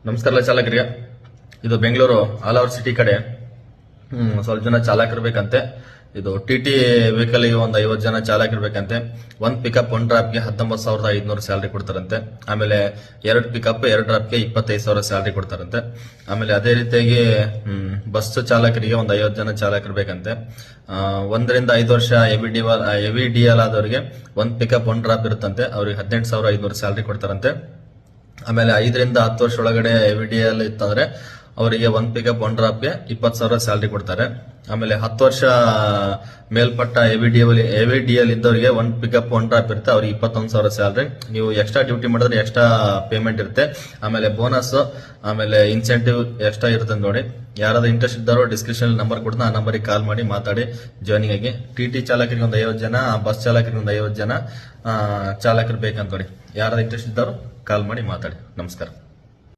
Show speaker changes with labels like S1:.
S1: ನಮಸ್ಕಾರ ಚಾಲಕರಿಗೆ. ಇದು ಬೆಂಗಳೂರು ಆಲ್ ಓವರ್ ಸಿಟಿ ಕಡೆ ಸ್ವಲ್ಪ ಜನ ಚಾಲಕರಿರ್ಬೇಕಂತೆ. ಇದು ಟಿಟಿ ವೆಹಿಕಲ್ ಒಂದು 50 ಜನ ಚಾಲಕರಿರ್ಬೇಕಂತೆ. ಒಂದ್ ಪಿಕಪ್ 1 ಡ್ರಾಪ್ಗೆ 19,500 ಸ್ಯಾಲರಿ ಕೊಡ್ತಾರಂತೆ. ಆಮೇಲೆ 2 ಪಿಕಪ್ 2 ಡ್ರಾಪ್ಗೆ 25,000 ಸ್ಯಾಲರಿ ಕೊಡ್ತಾರಂತೆ. ಆಮೇಲೆ ಅದೇ ರೀತಿಯಾಗಿ ಬಸ್ ಚಾಲಕರಿಗೆ ಒಂದು 50 ಜನ ಚಾಲಕರಿರ್ಬೇಕಂತೆ. 1 ರಿಂದ 5 ವರ್ಷ ಹೆವಿ ಡಿಎಲ್ ಆದವರಿಗೆ 1 ಪಿಕಪ್ 1 ಡ್ರಾಪ್ ಇರುತ್ತಂತೆ. ಅವ್ರಿಗೆ 18,500 ಸ್ಯಾಲರಿ ಕೊಡ್ತಾರಂತೆ. ಆಮೇಲೆ 5 ರಿಂದ 10 ವರ್ಷ ಒಳಗಡೆ ಹೆವಿ ಡಿಎಲ್ ಇತ್ತಂದ್ರೆ ಅವರಿಗೆ 1 ಪಿಕಪ್ 1 ಡ್ರಾಪ್ಗೆ 20,000 ಸ್ಯಾಲರಿ ಕೊಡ್ತಾರೆ. ಆಮೇಲೆ 10 ವರ್ಷ ಮೇಲ್ಪಟ್ಟ ಹೆವಿ ಡಿಎಲ್ ಇದ್ದವರಿಗೆ 1 ಪಿಕಪ್ 1 ಡ್ರಾಪ್ ಇರುತ್ತೆ. ಅವ್ರಿಗೆ 21,000 ಸ್ಯಾಲರಿ. ನೀವು ಎಕ್ಸ್ಟ್ರಾ ಡ್ಯೂಟಿ ಮಾಡಿದ್ರೆ ಎಕ್ಸ್ಟ್ರಾ ಪೇಮೆಂಟ್ ಇರುತ್ತೆ. ಆಮೇಲೆ ಬೋನಸ್, ಆಮೇಲೆ ಇನ್ಸೆಂಟಿವ್ ಎಕ್ಸ್ಟ್ರಾ ಇರುತ್ತೆ ನೋಡಿ. ಯಾರಾದ್ರೂ ಇಂಟ್ರೆಸ್ಟ್ ಇದ್ದಾರೋ ಡಿಸ್ಕ್ರಿಪ್ಷನ್ ನಂಬರ್ ಕೊಡ್ತಾ ಆ ನಂಬರಿಗೆ ಕಾಲ್ ಮಾಡಿ ಮಾತಾಡಿ ಜಾಯ್ನಿಂಗ್ ಆಗಿ. ಟಿಟಿ ಚಾಲಕರಿಗೆ ಒಂದು 50 ಜನ, ಬಸ್ ಚಾಲಕರಿಗೆ ಒಂದು 50 ಜನ ಚಾಲಕರು ಬೇಕಂತ ನೋಡಿ. ಯಾರಾದ್ರೂ ಇಂಟ್ರೆಸ್ಟ್ ಇದ್ದಾರೋ ಕಾಲ್ ಮಾಡಿ ಮಾತಾಡಿ. ನಮಸ್ಕಾರ.